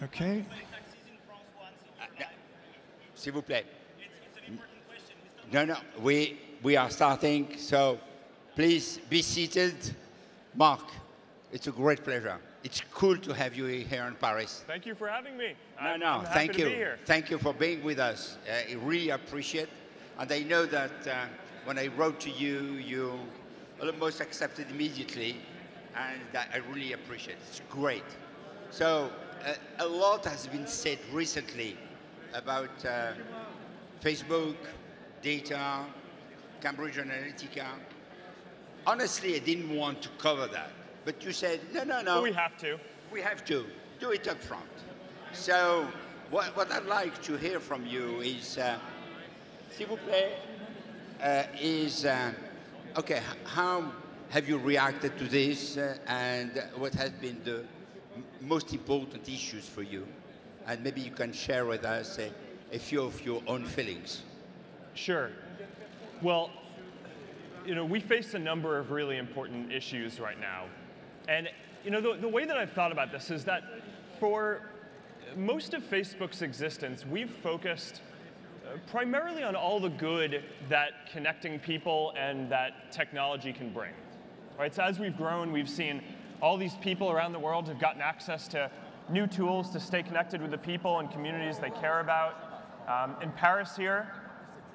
Okay. S'il vous plaît. No, no, we are starting, so please be seated. Mark, it's a great pleasure. It's cool to have you here in Paris. Thank you for having me. I'm happy thank you. To be here. Thank you for being with us. I really appreciate it. And I know that when I wrote to you, you almost accepted immediately, and I really appreciate it. It's great. So a lot has been said recently about Facebook, data, Cambridge Analytica. Honestly, I didn't want to cover that, but you said, no, no, no. But we have to. We have to. Do it up front. So what I'd like to hear from you is, s'il vous plaît, okay, how have you reacted to this and what has been the most important issues for you? And maybe you can share with us a few of your own feelings. Sure. Well, we face a number of really important issues right now. And the way that I've thought about this is that for most of Facebook's existence, we've focused primarily on all the good that connecting people and that technology can bring. Right? So as we've grown, we've seen all these people around the world have gotten access to new tools to stay connected with the people and communities they care about. In Paris here,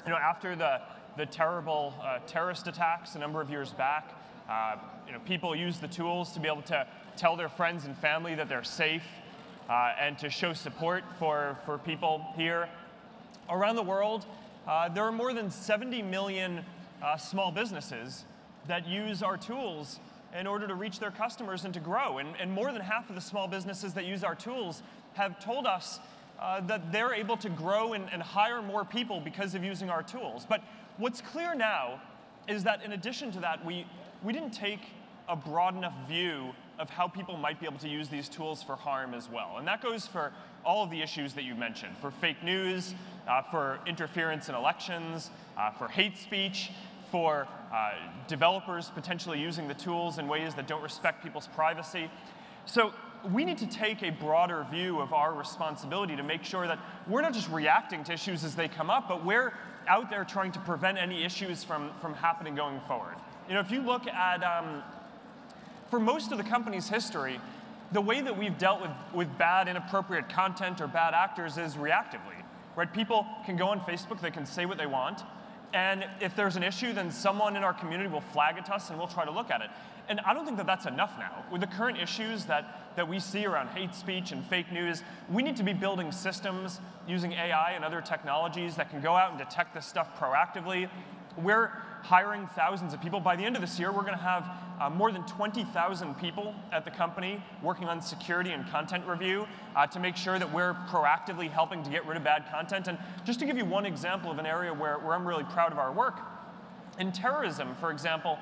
after the terrible terrorist attacks a number of years back, people used the tools to be able to tell their friends and family that they're safe and to show support for people here. Around the world, there are more than 70 million small businesses that use our tools in order to reach their customers and to grow. And more than half of the small businesses that use our tools have told us that they're able to grow and hire more people because of using our tools. But what's clear now is that in addition to that, we didn't take a broad enough view of how people might be able to use these tools for harm as well. And that goes for all of the issues that you mentioned, for fake news, for interference in elections, for hate speech, for developers potentially using the tools in ways that don't respect people's privacy. So we need to take a broader view of our responsibility to make sure that we're not just reacting to issues as they come up, but we're out there trying to prevent any issues from happening going forward. If you look at, for most of the company's history, the way that we've dealt with bad, inappropriate content or bad actors is reactively. Right? People can go on Facebook, they can say what they want, and if there's an issue, then someone in our community will flag it to us and we'll try to look at it. And I don't think that that's enough now. With the current issues that we see around hate speech and fake news, we need to be building systems using AI and other technologies that can go out and detect this stuff proactively. We're hiring thousands of people. By the end of this year, we're going to have more than 20,000 people at the company working on security and content review to make sure that we're proactively helping to get rid of bad content. And just to give you one example of an area where I'm really proud of our work, in terrorism, for example,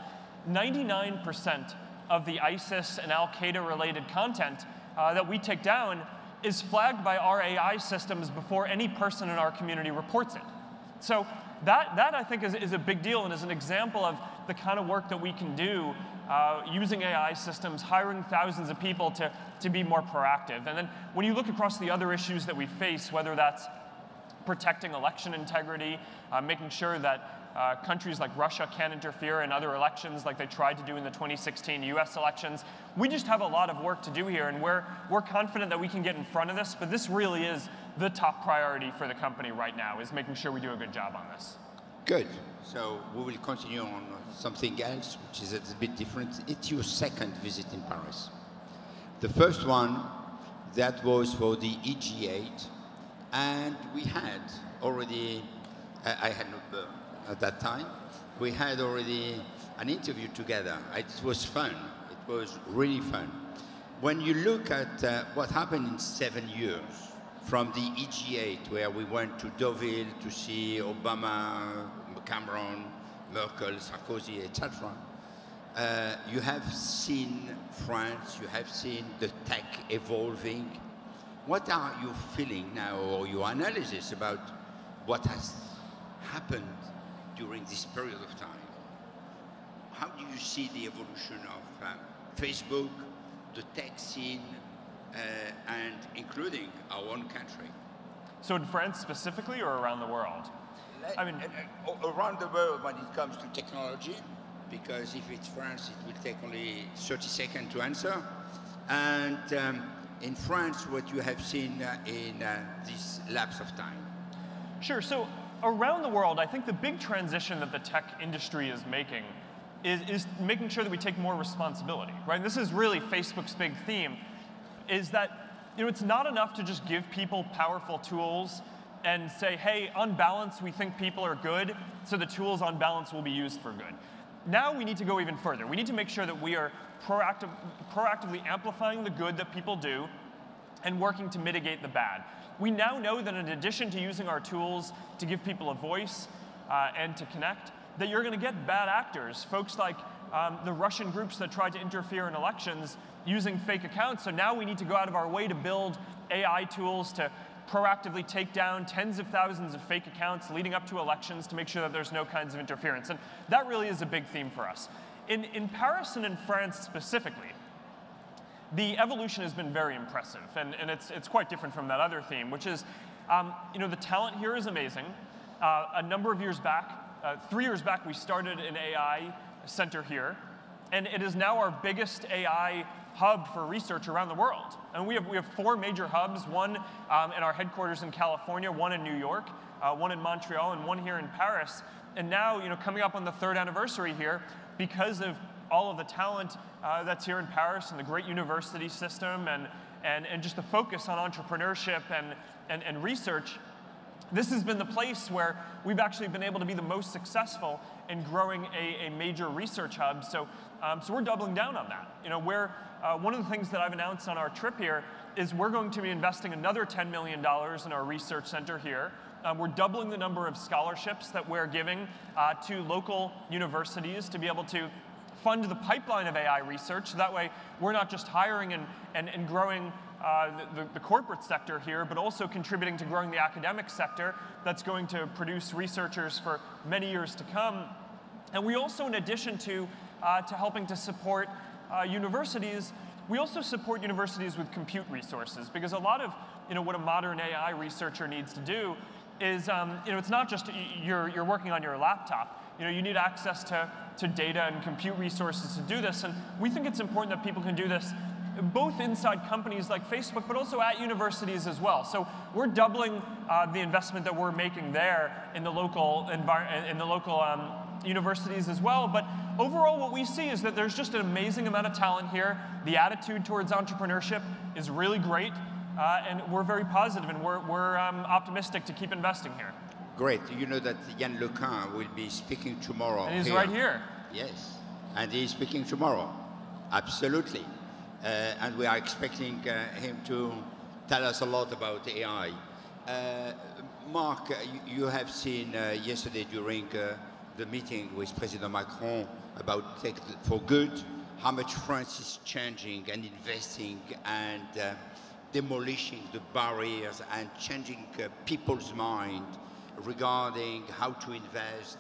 99% of the ISIS and Al-Qaeda related content that we take down is flagged by our AI systems before any person in our community reports it. So that I think is a big deal and is an example of the kind of work that we can do using AI systems, hiring thousands of people to be more proactive. And then when you look across the other issues that we face, whether that's protecting election integrity, making sure that countries like Russia can't interfere in other elections like they tried to do in the 2016 US elections. We just have a lot of work to do here, and we're confident that we can get in front of this, but this really is the top priority for the company right now, is making sure we do a good job on this. Good. So we will continue on something else, which is a bit different. It's your second visit in Paris. The first one, that was for the EG8, and we had already, I had no at that time, we had already an interview together. It was fun. It was really fun. When you look at what happened in 7 years, from the EG8, where we went to Deauville to see Obama, Cameron, Merkel, Sarkozy, etc., you have seen France, you have seen the tech evolving. What are you feeling now, or your analysis about what has happened during this period of time? How do you see the evolution of Facebook, the tech scene, and including our own country. So in France specifically, or around the world? I mean, around the world when it comes to technology, because if it's France, it will take only 30 seconds to answer. And in France, what you have seen in this lapse of time? Sure. So around the world, I think the big transition that the tech industry is making is making sure that we take more responsibility, right? And this is really Facebook's big theme, is that it's not enough to just give people powerful tools and say, hey, on balance, we think people are good, so the tools on balance will be used for good. Now we need to go even further. We need to make sure that we are proactively amplifying the good that people do and working to mitigate the bad. We now know that in addition to using our tools to give people a voice and to connect, that you're going to get bad actors, folks like the Russian groups that tried to interfere in elections using fake accounts. So now we need to go out of our way to build AI tools to proactively take down tens of thousands of fake accounts leading up to elections to make sure that there's no kinds of interference. And that really is a big theme for us. In Paris and in France specifically, the evolution has been very impressive, and it's quite different from that other theme, which is, the talent here is amazing. A number of years back, 3 years back, we started an AI center here, and it is now our biggest AI hub for research around the world. And we have 4 major hubs, one in our headquarters in California, one in New York, one in Montreal, and one here in Paris. And now, coming up on the 3rd anniversary here, because of all of the talent that's here in Paris and the great university system and just the focus on entrepreneurship and research, this has been the place where we've actually been able to be the most successful in growing a major research hub. So we're doubling down on that. One of the things that I've announced on our trip here is we're going to be investing another $10 million in our research center here. We're doubling the number of scholarships that we're giving to local universities to be able to fund the pipeline of AI research. So that way, we're not just hiring and growing the corporate sector here, but also contributing to growing the academic sector that's going to produce researchers for many years to come. And we also, in addition to helping to support universities, we also support universities with compute resources, because a lot of what a modern AI researcher needs to do is it's not just you're working on your laptop. You need access to data and compute resources to do this, and we think it's important that people can do this both inside companies like Facebook, but also at universities as well. So we're doubling the investment that we're making there in the local universities as well. But overall, what we see is that there's just an amazing amount of talent here. The attitude towards entrepreneurship is really great, and we're very positive, and we're optimistic to keep investing here. Great. You know that Yann Lequin will be speaking tomorrow. And he's right here. Yes, and he's speaking tomorrow. Absolutely. And we are expecting him to tell us a lot about AI. Mark, you have seen yesterday during the meeting with President Macron about Tech for Good, how much France is changing and investing and demolishing the barriers and changing people's mind regarding how to invest,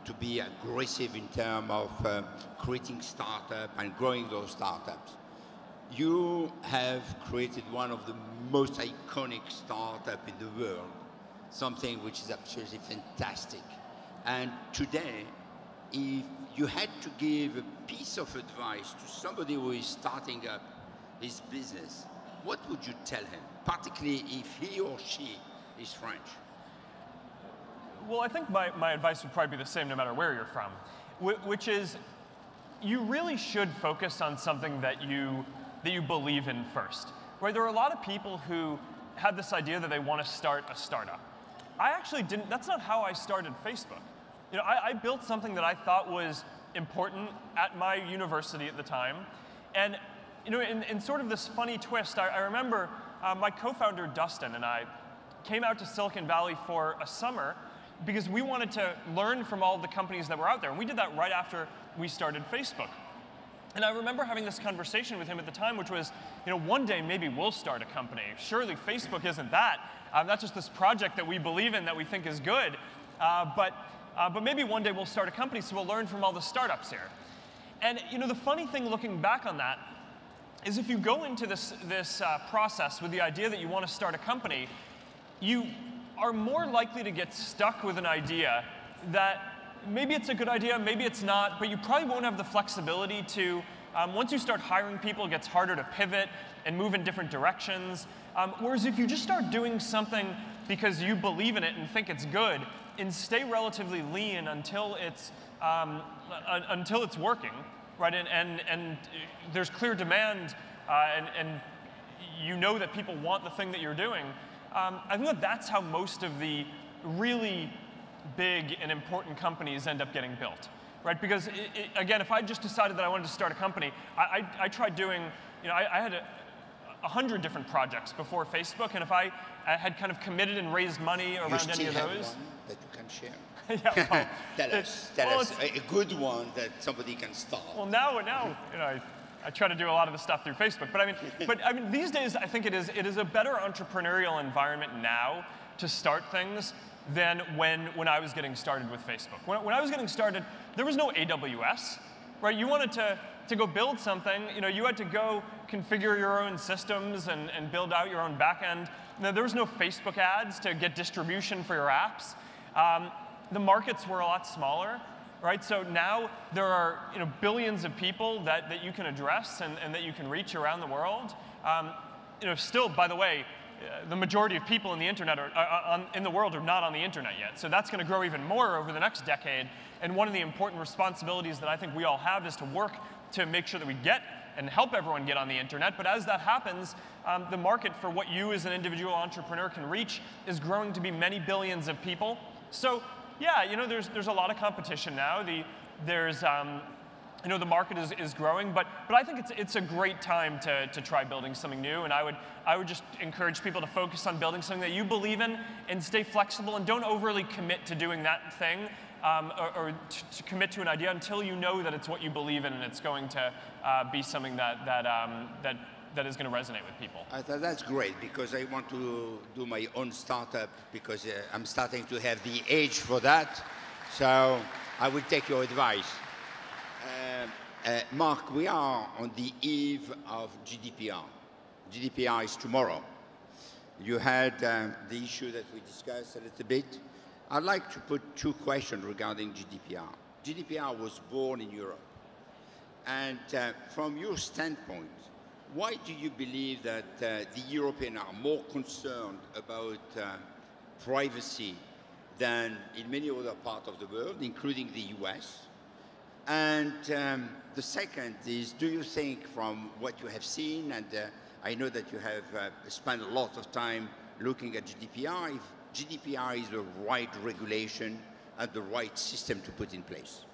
to be aggressive in terms of creating startups and growing those startups. You have created one of the most iconic startups in the world, something which is absolutely fantastic. And today, if you had to give a piece of advice to somebody who is starting up his business, what would you tell him, particularly if he or she is French? Well, I think my advice would probably be the same no matter where you're from, which is you really should focus on something that you believe in first. Right? There are a lot of people who have this idea that they want to start a startup. I actually didn't. That's not how I started Facebook. I built something that I thought was important at my university at the time, and in sort of this funny twist, I remember my co-founder Dustin and I came out to Silicon Valley for a summer because we wanted to learn from all the companies that were out there, and we did that right after we started Facebook. And I remember having this conversation with him at the time, which was, one day maybe we'll start a company. Surely Facebook isn't that. That's just this project that we believe in that we think is good. But maybe one day we'll start a company, so we'll learn from all the startups here. And the funny thing looking back on that is if you go into this process with the idea that you want to start a company, you are more likely to get stuck with an idea that maybe it's a good idea, maybe it's not, but you probably won't have the flexibility to, once you start hiring people, it gets harder to pivot and move in different directions. Whereas if you just start doing something because you believe in it and think it's good, and stay relatively lean until it's working, right? And there's clear demand, and you know that people want the thing that you're doing. I think that that's how most of the really big and important companies end up getting built, right? Because again, if I just decided that I wanted to start a company, I tried doing, I had 100 different projects before Facebook, and if I had kind of committed and raised money around any of those. You still have one that you can share? Yeah, well, tell us a good one that somebody can start. Well, now, I try to do a lot of the stuff through Facebook, but I mean, these days I think it is a better entrepreneurial environment now to start things than when I was getting started with Facebook. When I was getting started, there was no AWS, right? You wanted to go build something, you had to go configure your own systems and build out your own backend. There was no Facebook ads to get distribution for your apps. The markets were a lot smaller, right? So now there are billions of people that you can address and that you can reach around the world. Still, by the way, the majority of people in the internet in the world are not on the internet yet. So that's going to grow even more over the next decade. And one of the important responsibilities that I think we all have is to work to make sure that we get and help everyone get on the internet. But as that happens, the market for what you as an individual entrepreneur can reach is growing to be many billions of people. So yeah, there's a lot of competition now. The market is growing, but I think it's a great time to try building something new. And I would just encourage people to focus on building something that you believe in and stay flexible and don't overly commit to doing that thing or to commit to an idea until you know that it's what you believe in and it's going to be something that is going to resonate with people. I thought that's great because I want to do my own startup because I'm starting to have the age for that. So I will take your advice. Mark, we are on the eve of GDPR. GDPR is tomorrow. You had the issue that we discussed a little bit. I'd like to put two questions regarding GDPR. GDPR was born in Europe. And from your standpoint, why do you believe that the Europeans are more concerned about privacy than in many other parts of the world, including the US? And the second is, do you think from what you have seen, and I know that you have spent a lot of time looking at GDPR, if GDPR is the right regulation and the right system to put in place?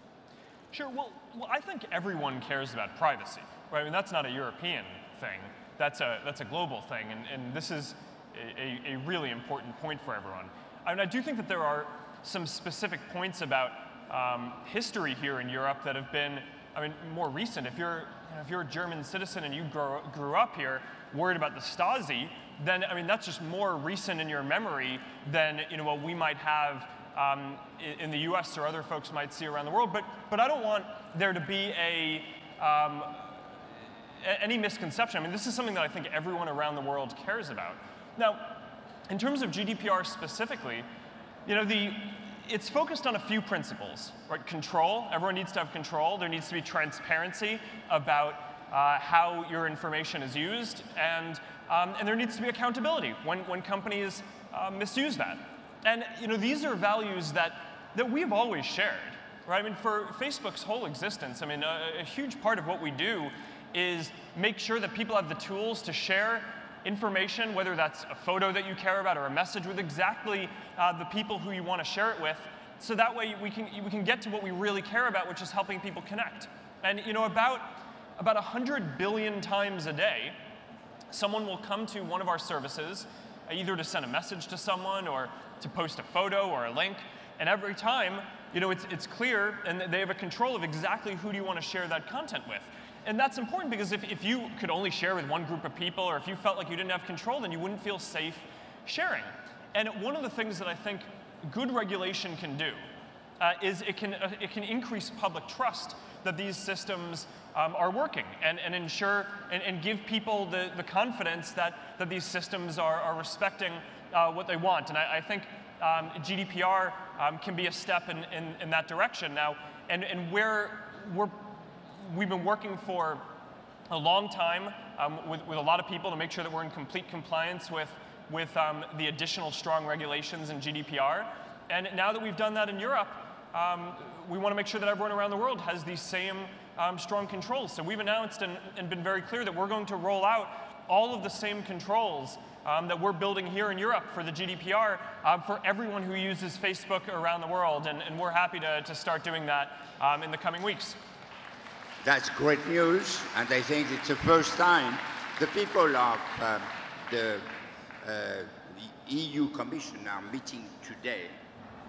Sure, well I think everyone cares about privacy, right? I mean, that's not a European thing, that's a global thing, and this is a really important point for everyone. I mean, I do think that there are some specific points about history here in Europe that have been, more recent. If you're a German citizen and you grew up here, worried about the Stasi, then that's just more recent in your memory than what we might have in the U.S. or other folks might see around the world. But I don't want there to be any misconception. This is something that I think everyone around the world cares about. Now, in terms of GDPR specifically, it's focused on a few principles, right? Control, everyone needs to have control. There needs to be transparency about how your information is used, and there needs to be accountability when companies misuse that. And these are values that we've always shared, right? For Facebook's whole existence, a huge part of what we do is make sure that people have the tools to share information, whether that's a photo that you care about or a message, with exactly the people who you want to share it with, so that way we can get to what we really care about, which is helping people connect. And about 100 billion times a day, someone will come to one of our services, either to send a message to someone or to post a photo or a link, and every time, it's clear, and they have a control of exactly who do you want to share that content with. And that's important because if you could only share with one group of people, or if you felt like you didn't have control, then you wouldn't feel safe sharing. And one of the things that I think good regulation can do is it can increase public trust that these systems are working and ensure and give people the confidence that these systems are respecting what they want. And I think GDPR can be a step in that direction now. And we've been working for a long time with a lot of people to make sure that we're in complete compliance with the additional strong regulations in GDPR. And now that we've done that in Europe, we want to make sure that everyone around the world has these same strong controls. So we've announced and been very clear that we're going to roll out all of the same controls that we're building here in Europe for the GDPR for everyone who uses Facebook around the world. And we're happy to start doing that in the coming weeks. That's great news, and I think it's the first time the people of the EU Commission are meeting today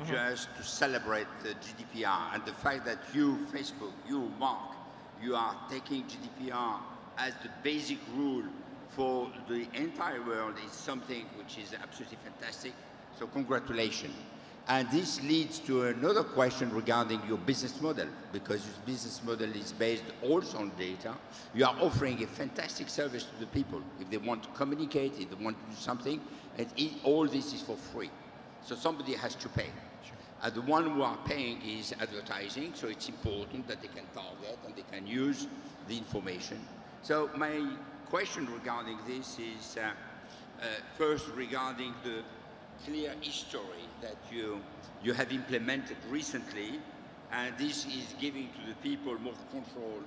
just to celebrate the GDPR, and the fact that you, Facebook, you, Mark, you are taking GDPR as the basic rule for the entire world is something which is absolutely fantastic. So congratulations. And this leads to another question regarding your business model, because your business model is based also on data. You are offering a fantastic service to the people. If they want to communicate, if they want to do something, and all this is for free. So somebody has to pay. Sure. And the one who are paying is advertising, so it's important that they can target and they can use the information. So my question regarding this is, first regarding the clear history that you have implemented recently, and this is giving to the people more control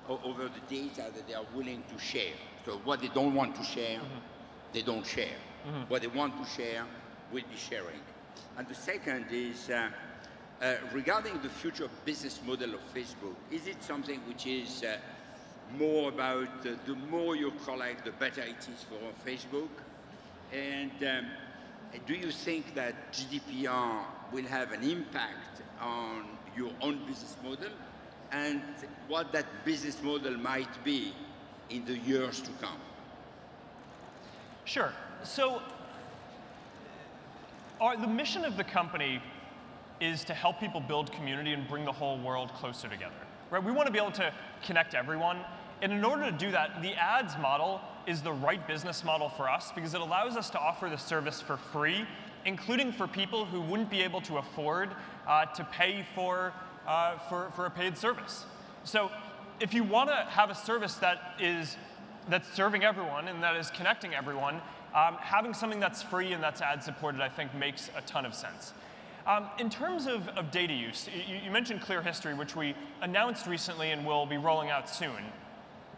over the data that they are willing to share. So what they don't want to share, they don't share. What they want to share, will be sharing. And the second is regarding the future business model of Facebook. Is it something which is more about the more you collect, the better it is for Facebook? And do you think that GDPR will have an impact on your own business model, and what that business model might be in the years to come? Sure. So the mission of the company is to help people build community and bring the whole world closer together. Right? We want to be able to connect everyone. And in order to do that, the ads model is the right business model for us because it allows us to offer the service for free, including for people who wouldn't be able to afford to pay for a paid service. So if you want to have a service that's serving everyone and that is connecting everyone, having something that's free and that's ad supported, I think, makes a ton of sense. In terms of data use, you mentioned Clear History, which we announced recently and will be rolling out soon.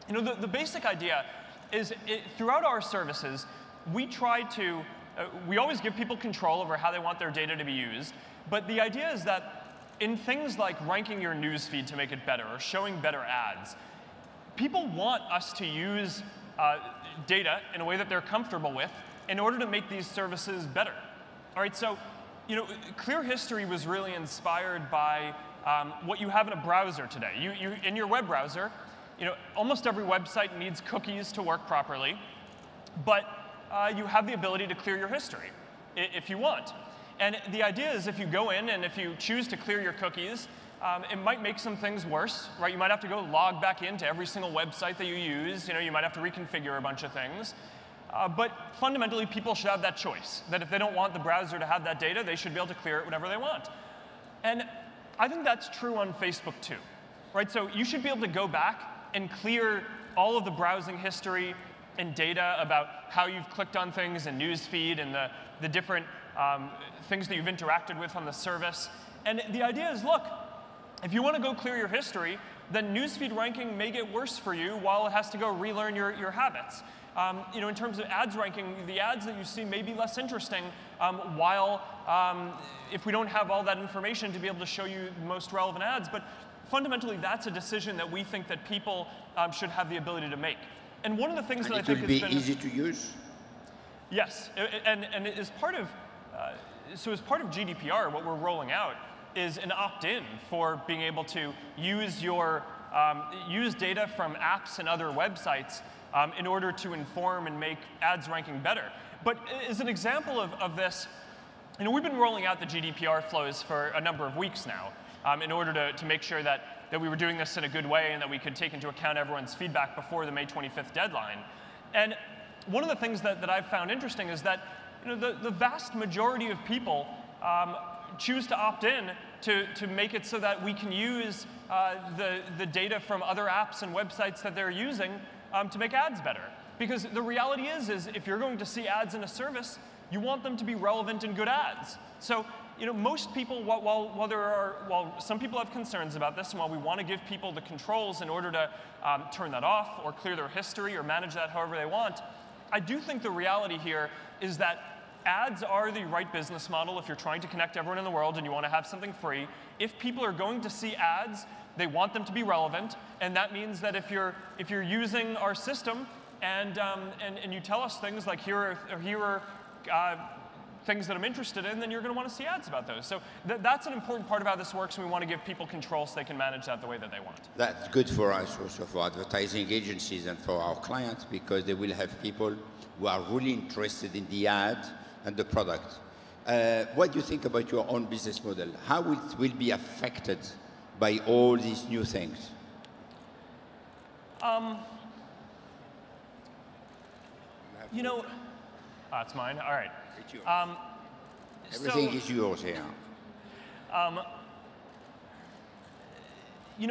You know, the basic idea is throughout our services, we always give people control over how they want their data to be used, but the idea is that in things like ranking your news feed to make it better or showing better ads, people want us to use data in a way that they're comfortable with in order to make these services better. All right, so you know, Clear History was really inspired by what you have in a browser today. In your web browser, you know, almost every website needs cookies to work properly, but you have the ability to clear your history if you want. And the idea is if you go in and if you choose to clear your cookies, it might make some things worse, right? You might have to go log back into every single website that you use. You know, you might have to reconfigure a bunch of things. But fundamentally, people should have that choice, that if they don't want the browser to have that data, they should be able to clear it whenever they want. And I think that's true on Facebook too, right? So you should be able to go back and clear all of the browsing history and data about how you've clicked on things in newsfeed and the different things that you've interacted with on the service. And the idea is, look, if you want to go clear your history, then newsfeed ranking may get worse for you while it has to go relearn your habits. You know, in terms of ads ranking, the ads that you see may be less interesting if we don't have all that information to be able to show you the most relevant ads. But fundamentally, that's a decision that we think that people should have the ability to make. And one of the things that I think has been... it will be easy to use? Yes, and as part of GDPR, what we're rolling out is an opt-in for being able to use use data from apps and other websites in order to inform and make ads ranking better. But as an example of this, we've been rolling out the GDPR flows for a number of weeks now in order to make sure that we were doing this in a good way and that we could take into account everyone's feedback before the May 25th deadline. And one of the things that I've found interesting is that the vast majority of people choose to opt in to make it so that we can use the data from other apps and websites that they're using to make ads better. Because the reality is if you're going to see ads in a service, you want them to be relevant and good ads. So most people, while some people have concerns about this, and while we want to give people the controls in order to turn that off or clear their history or manage that however they want, I do think the reality here is that ads are the right business model if you're trying to connect everyone in the world and you want to have something free. If people are going to see ads, they want them to be relevant, and that means that if you're using our system and you tell us things like here are things that I'm interested in, then you're going to want to see ads about those. So that's an important part of how this works, and we want to give people control so they can manage that the way that they want. That's good for us also, for advertising agencies and for our clients, because they will have people who are really interested in the ad and the product. What do you think about your own business model? How it will be affected by all these new things? That's mine. All right. It's yours. Everything is yours here.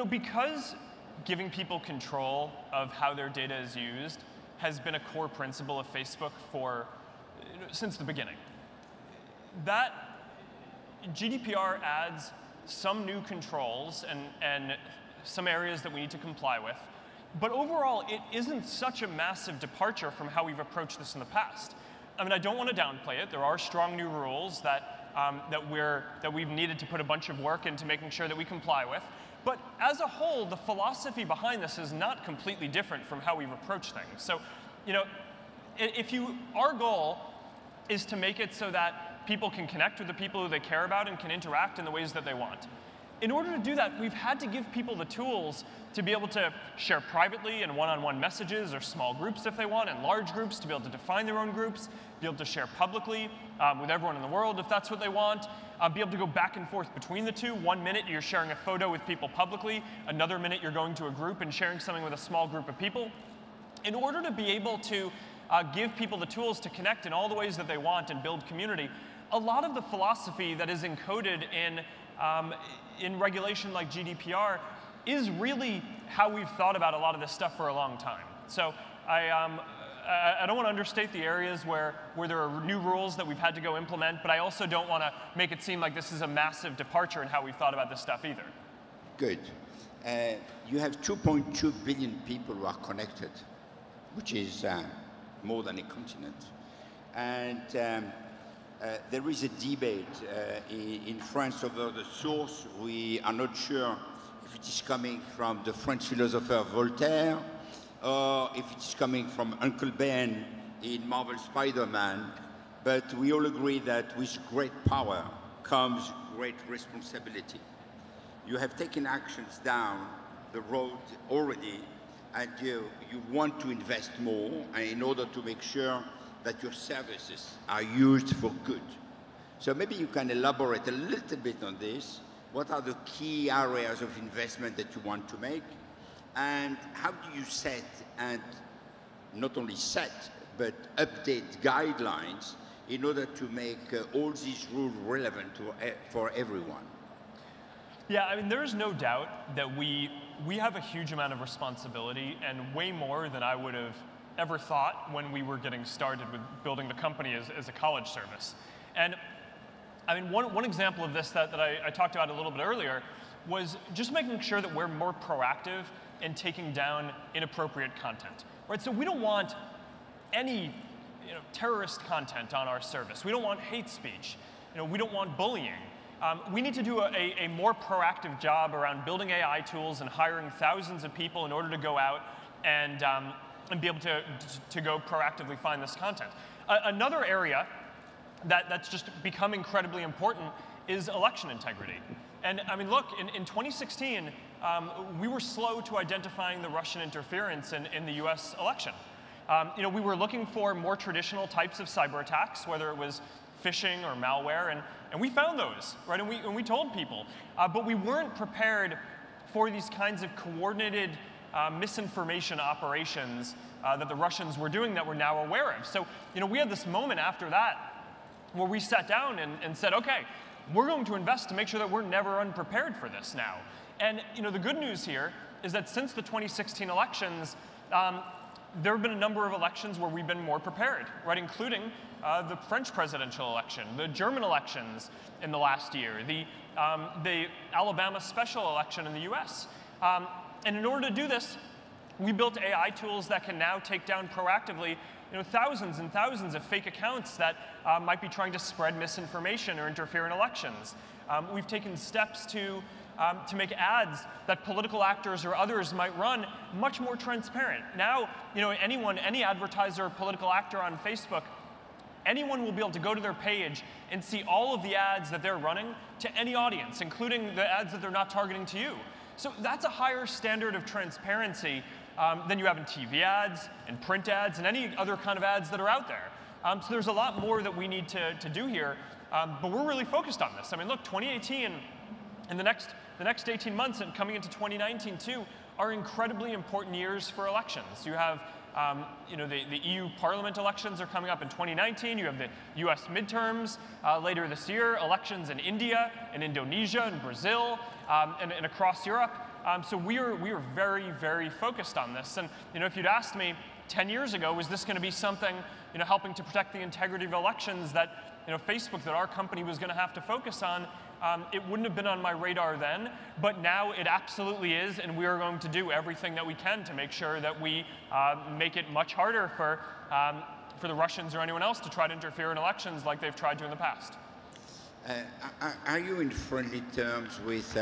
Because giving people control of how their data is used has been a core principle of Facebook since the beginning. That GDPR adds some new controls and some areas that we need to comply with. But overall, it isn't such a massive departure from how we've approached this in the past. I mean, I don't want to downplay it. There are strong new rules that we've needed to put a bunch of work into making sure that we comply with. But as a whole, the philosophy behind this is not completely different from how we've approached things. So, our goal is to make it so that people can connect with the people who they care about and can interact in the ways that they want. In order to do that, we've had to give people the tools to be able to share privately in one-on-one messages or small groups if they want, and large groups to be able to define their own groups, be able to share publicly with everyone in the world if that's what they want, be able to go back and forth between the two. 1 minute you're sharing a photo with people publicly, another minute you're going to a group and sharing something with a small group of people. In order to be able to give people the tools to connect in all the ways that they want and build community, a lot of the philosophy that is encoded in regulation like GDPR is really how we've thought about a lot of this stuff for a long time. So I don't want to understate the areas where there are new rules that we've had to go implement, but I also don't want to make it seem like this is a massive departure in how we've thought about this stuff either. Good. You have 2.2 billion people who are connected, which is more than a continent. And there is a debate in France over the source. We are not sure if it is coming from the French philosopher Voltaire or if it is coming from Uncle Ben in Marvel Spider-Man, but we all agree that with great power comes great responsibility. You have taken actions down the road already, and you want to invest more in order to make sure that your services are used for good. So maybe you can elaborate a little bit on this. What are the key areas of investment that you want to make? And how do you set, and not only set, but update guidelines in order to make all these rules relevant for everyone? Yeah, I mean, there's no doubt that we have a huge amount of responsibility, and way more than I would have ever thought when we were getting started with building the company as a college service. And I mean, one example of this that I talked about a little bit earlier was just making sure that we're more proactive in taking down inappropriate content. Right? So we don't want any terrorist content on our service. We don't want hate speech. We don't want bullying. We need to do a more proactive job around building AI tools and hiring thousands of people in order to go out and be able to go proactively find this content. Another area that's just become incredibly important is election integrity. And I mean, look, in 2016, we were slow to identifying the Russian interference in the US election. We were looking for more traditional types of cyber attacks, whether it was phishing or malware, and we found those, right? And we told people, but we weren't prepared for these kinds of coordinated misinformation operations that the Russians were doing that we're now aware of. So, we had this moment after that where we sat down and said, okay, we're going to invest to make sure that we're never unprepared for this now. And the good news here is that since the 2016 elections, there have been a number of elections where we've been more prepared, right? Including the French presidential election, the German elections in the last year, the Alabama special election in the US. And in order to do this, we built AI tools that can now take down proactively thousands and thousands of fake accounts that might be trying to spread misinformation or interfere in elections. We've taken steps to make ads that political actors or others might run much more transparent. Now, any advertiser or political actor on Facebook, anyone will be able to go to their page and see all of the ads that they're running to any audience, including the ads that they're not targeting to you. So that's a higher standard of transparency than you have in TV ads and print ads and any other kind of ads that are out there. So there's a lot more that we need to do here, but we're really focused on this. I mean, look, 2018 and the next 18 months and coming into 2019 too are incredibly important years for elections. You have the EU Parliament elections are coming up in 2019. You have the US midterms later this year, elections in India and Indonesia and Brazil and across Europe. So we are very, very focused on this. And if you'd asked me 10 years ago, was this going to be something helping to protect the integrity of elections that Facebook, that our company was going to have to focus on, it wouldn't have been on my radar then, but now it absolutely is, and we are going to do everything that we can to make sure that we make it much harder for the Russians or anyone else to try to interfere in elections like they've tried to in the past. Are you in friendly terms with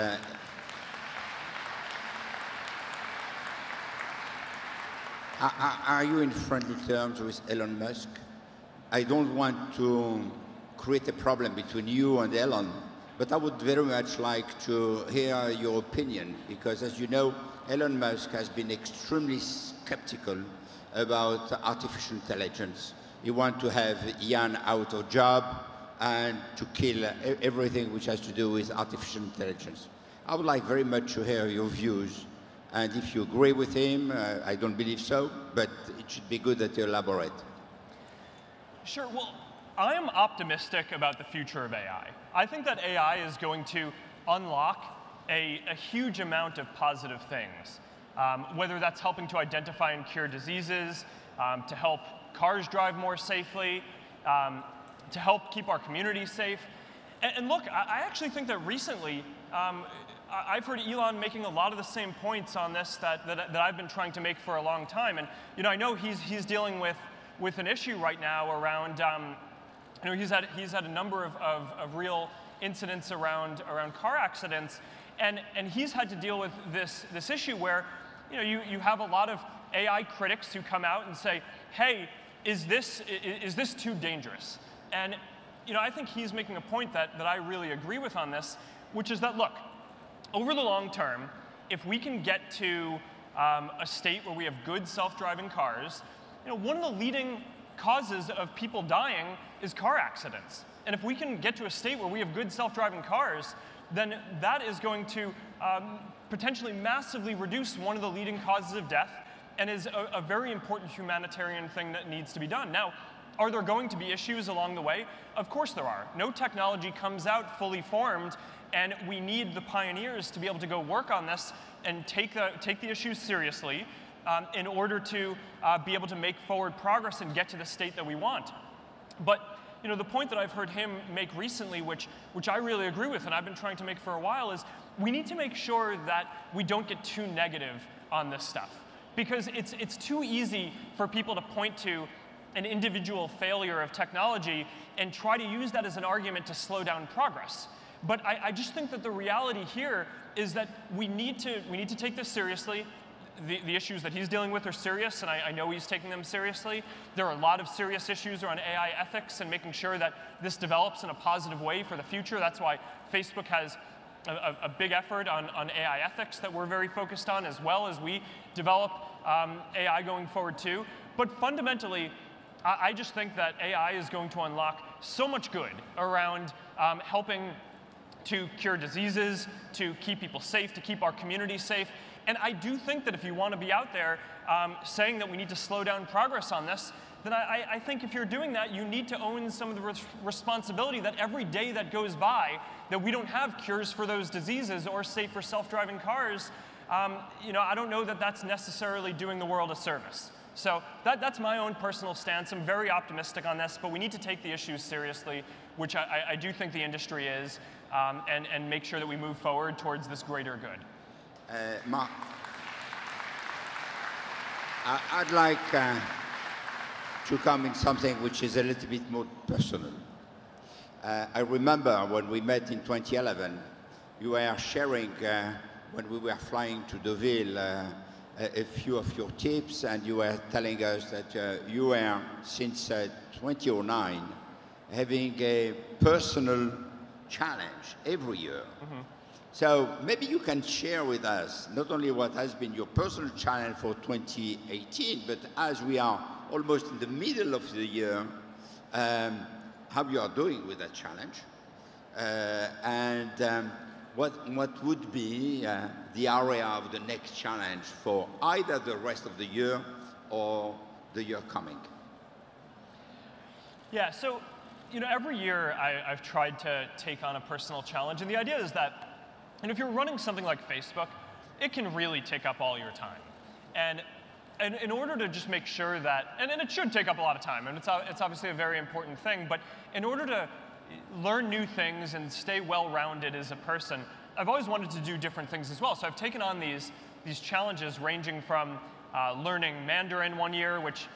Are you in friendly terms with Elon Musk? I don't want to create a problem between you and Elon, but I would very much like to hear your opinion, because as you know, Elon Musk has been extremely skeptical about artificial intelligence. He wants to have Ian out of job and to kill everything which has to do with artificial intelligence. I would like very much to hear your views. And if you agree with him, I don't believe so, but it should be good that you elaborate. Sure. Well, I am optimistic about the future of AI. I think that AI is going to unlock a huge amount of positive things, whether that's helping to identify and cure diseases, to help cars drive more safely, to help keep our communities safe. And look, I actually think that recently, I've heard Elon making a lot of the same points on this that I've been trying to make for a long time. And I know he's dealing with an issue right now around, he's had a number of real incidents around car accidents, and he's had to deal with this issue where you have a lot of AI critics who come out and say, hey, is this too dangerous? And I think he's making a point that I really agree with on this, which is that, look, over the long term, if we can get to a state where we have good self-driving cars, one of the leading causes of people dying is car accidents. And if we can get to a state where we have good self-driving cars, then that is going to potentially massively reduce one of the leading causes of death and is a very important humanitarian thing that needs to be done. Now, are there going to be issues along the way? Of course there are. No technology comes out fully formed, and we need the pioneers to be able to go work on this and take the issues seriously in order to be able to make forward progress and get to the state that we want. But the point that I've heard him make recently, which I really agree with and I've been trying to make for a while, is we need to make sure that we don't get too negative on this stuff. Because it's too easy for people to point to an individual failure of technology and try to use that as an argument to slow down progress. But I just think that the reality here is that we need to take this seriously. The issues that he's dealing with are serious, and I know he's taking them seriously. There are a lot of serious issues around AI ethics and making sure that this develops in a positive way for the future. That's why Facebook has a big effort on AI ethics that we're very focused on, as well as we develop AI going forward too. But fundamentally, I just think that AI is going to unlock so much good around helping to cure diseases, to keep people safe, to keep our community safe. And I do think that if you want to be out there saying that we need to slow down progress on this, then I think if you're doing that, you need to own some of the responsibility that every day that goes by that we don't have cures for those diseases or safer self-driving cars, you know, I don't know that that's necessarily doing the world a service. So that's my own personal stance. I'm very optimistic on this, but we need to take the issues seriously, which I do think the industry is, and make sure that we move forward towards this greater good. Mark, I'd like to come in something which is a little bit more personal. I remember when we met in 2011, you were sharing, when we were flying to Deauville, a few of your tips, and you were telling us that you were, since 2009, having a personal challenge every year. Mm-hmm. So maybe you can share with us not only what has been your personal challenge for 2018, but as we are almost in the middle of the year, how you are doing with that challenge, and what would be the area of the next challenge for either the rest of the year or the year coming? Yeah, so you know, every year I've tried to take on a personal challenge, and the idea is that, and if you're running something like Facebook, it can really take up all your time. And in order to just make sure that, and it should take up a lot of time, and it's obviously a very important thing, but in order to learn new things and stay well-rounded as a person, I've always wanted to do different things as well. So I've taken on these challenges ranging from learning Mandarin one year, which,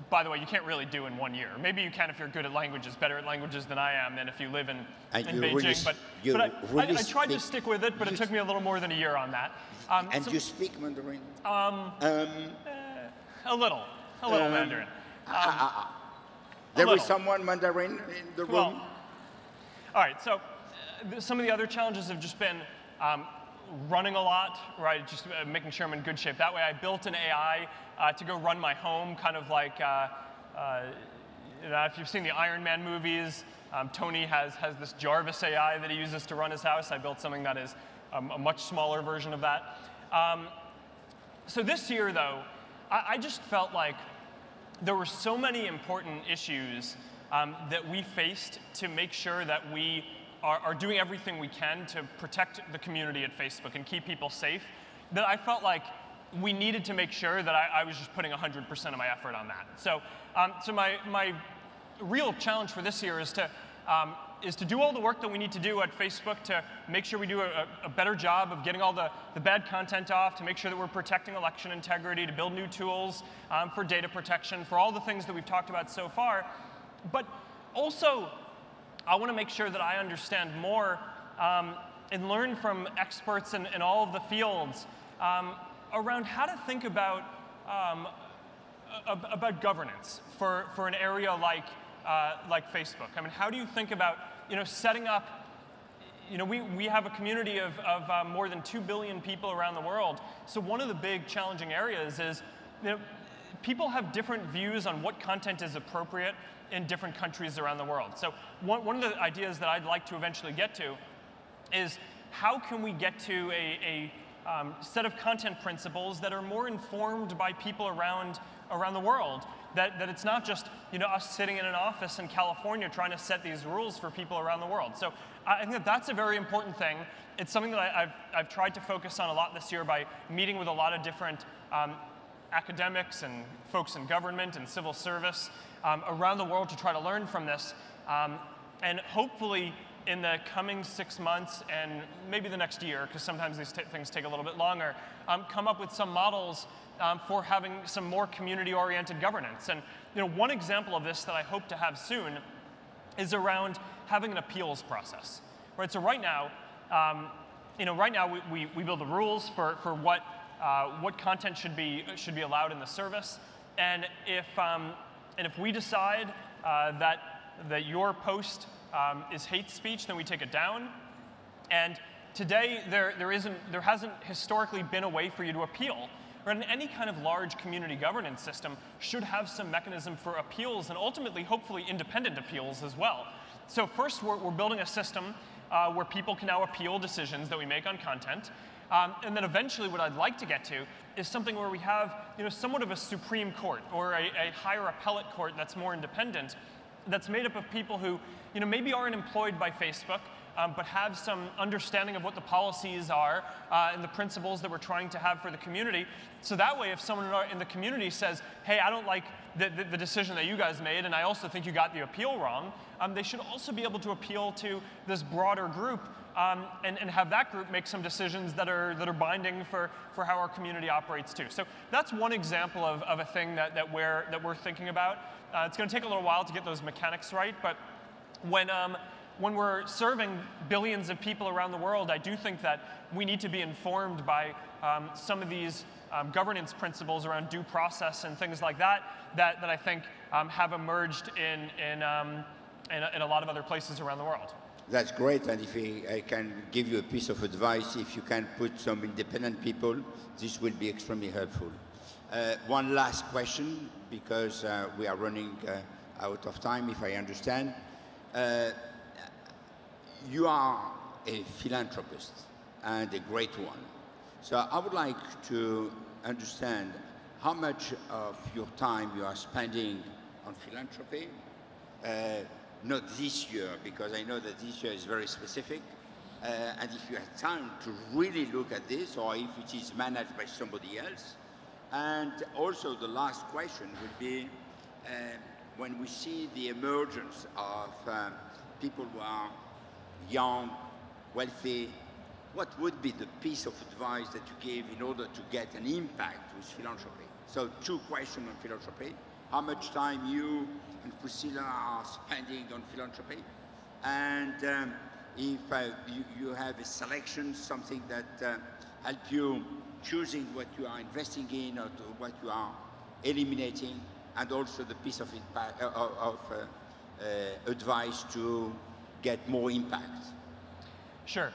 by the way, you can't really do in 1 year. Maybe you can if you're good at languages, better at languages than I am, than if you live in Beijing. But I tried to stick with it, but it took me a little more than a year on that. And so, you speak Mandarin? A little Mandarin. There is someone Mandarin in the room? Well, all right, so some of the other challenges have just been running a lot, right? Just making sure I'm in good shape. That way I built an AI to go run my home, kind of like, you know, if you've seen the Iron Man movies, Tony has this Jarvis AI that he uses to run his house. I built something that is a much smaller version of that. So this year, though, I just felt like there were so many important issues that we faced to make sure that we are doing everything we can to protect the community at Facebook and keep people safe, that I felt like we needed to make sure that I was just putting 100% of my effort on that. So, so my real challenge for this year is to do all the work that we need to do at Facebook to make sure we do a better job of getting all the bad content off, to make sure that we're protecting election integrity, to build new tools for data protection, for all the things that we've talked about so far. But also, I want to make sure that I understand more and learn from experts in all of the fields around how to think about governance for an area like Facebook. I mean, how do you think about, you know, setting up, you know, we have a community of more than 2 billion people around the world. So one of the big challenging areas is, you know, people have different views on what content is appropriate in different countries around the world. So one of the ideas that I'd like to eventually get to is how can we get to a set of content principles that are more informed by people around the world, that it's not just, you know, us sitting in an office in California trying to set these rules for people around the world. So I think that that's a very important thing. It's something that I've tried to focus on a lot this year by meeting with a lot of different academics and folks in government and civil service around the world to try to learn from this. And hopefully in the coming 6 months and maybe the next year, because sometimes these things take a little bit longer, come up with some models for having some more community-oriented governance. And you know, one example of this that I hope to have soon is around having an appeals process. Right. So right now, you know, we build the rules for what content should be allowed in the service, and if we decide that your post is hate speech, then we take it down. And today there hasn't historically been a way for you to appeal. right? And any kind of large community governance system should have some mechanism for appeals and ultimately, hopefully, independent appeals as well. So first, we're building a system where people can now appeal decisions that we make on content. And then eventually what I'd like to get to is something where we have somewhat of a Supreme Court or a higher appellate court that's more independent, that's made up of people who maybe aren't employed by Facebook, but have some understanding of what the policies are and the principles that we're trying to have for the community. So that way, if someone in the community says, hey, I don't like the decision that you guys made, and I also think you got the appeal wrong, they should also be able to appeal to this broader group and have that group make some decisions that are binding for how our community operates too. So that's one example of a thing that we're thinking about. It's going to take a little while to get those mechanics right, but when we're serving billions of people around the world, I do think that we need to be informed by some of these governance principles around due process and things like that I think have emerged in a lot of other places around the world. That's great, and if I can give you a piece of advice, if you can put some independent people, this will be extremely helpful. One last question, because we are running out of time, if I understand. You are a philanthropist, and a great one. So I would like to understand how much of your time you are spending on philanthropy. Not this year, because I know that this year is very specific. And if you have time to really look at this, or if it is managed by somebody else. And also the last question would be, when we see the emergence of people who are young, wealthy, what would be the piece of advice that you give in order to get an impact with philanthropy? So 2 questions on philanthropy. How much time you and Priscilla are spending on philanthropy? And if you have a selection, something that help you choosing what you are investing in or what you are eliminating, and also the piece of impact, advice to get more impact. Sure.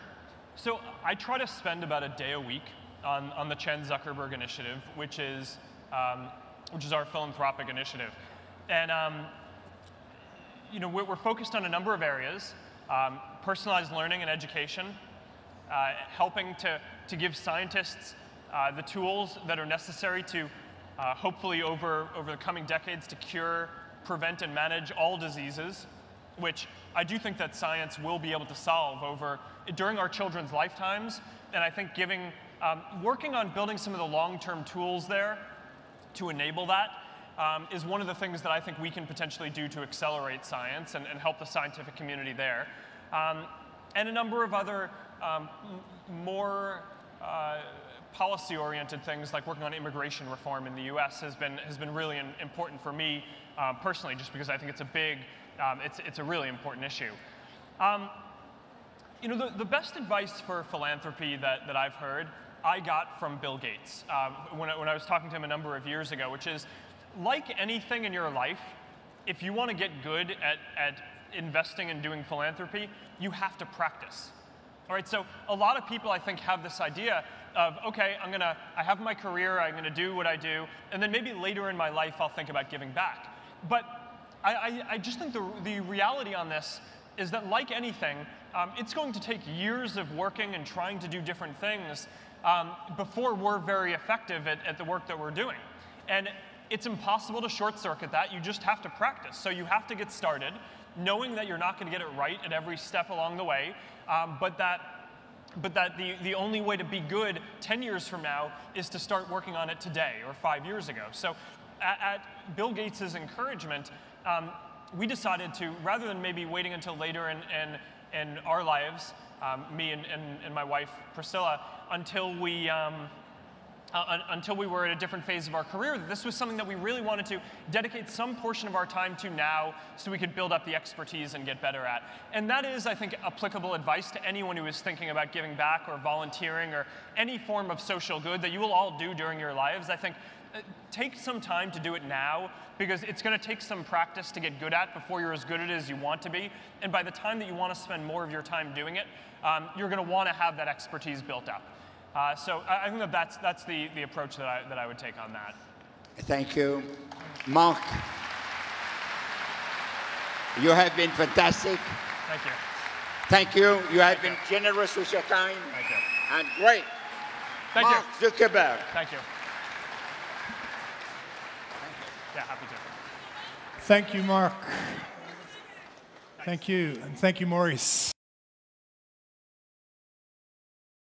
So I try to spend about a day a week on the Chen Zuckerberg initiative, which is our philanthropic initiative. And we're focused on a number of areas: personalized learning and education, helping to give scientists the tools that are necessary to hopefully over the coming decades to cure, prevent, and manage all diseases, which I do think that science will be able to solve during our children's lifetimes. And I think working on building some of the long-term tools there to enable that is one of the things that I think we can potentially do to accelerate science and help the scientific community there. And a number of other more policy-oriented things, like working on immigration reform in the US has been really important for me personally, just because I think it's a big, it's a really important issue. The best advice for philanthropy that I've heard, I got from Bill Gates when I was talking to him a number of years ago, which is, like anything in your life, if you want to get good at investing and doing philanthropy, you have to practice. All right, so a lot of people, I think, have this idea of, okay, I have my career, I'm going to do what I do, and then maybe later in my life I'll think about giving back. But I just think the reality on this is that, like anything, it's going to take years of working and trying to do different things before we're very effective at the work that we're doing. And it's impossible to short-circuit that. You just have to practice. So you have to get started, knowing that you're not going to get it right at every step along the way, but that the only way to be good 10 years from now is to start working on it today or 5 years ago. So at Bill Gates' encouragement, we decided to, rather than maybe waiting until later in our lives, me and my wife Priscilla, until we were at a different phase of our career, this was something that we really wanted to dedicate some portion of our time to now so we could build up the expertise and get better at. And that is, I think, applicable advice to anyone who is thinking about giving back or volunteering or any form of social good that you will all do during your lives. I think take some time to do it now, because it's going to take some practice to get good at before you're as good at it as you want to be. And by the time that you want to spend more of your time doing it, you're going to want to have that expertise built up. So I think that's the approach that I would take on that. Thank you. Mark, you have been fantastic. Thank you. Thank you. You have been generous with your time. Thank you. And great. Thank Mark you. Zuckerberg. Thank you. Yeah, happy to. Thank you, Mark. Thank you. And thank you, Maurice.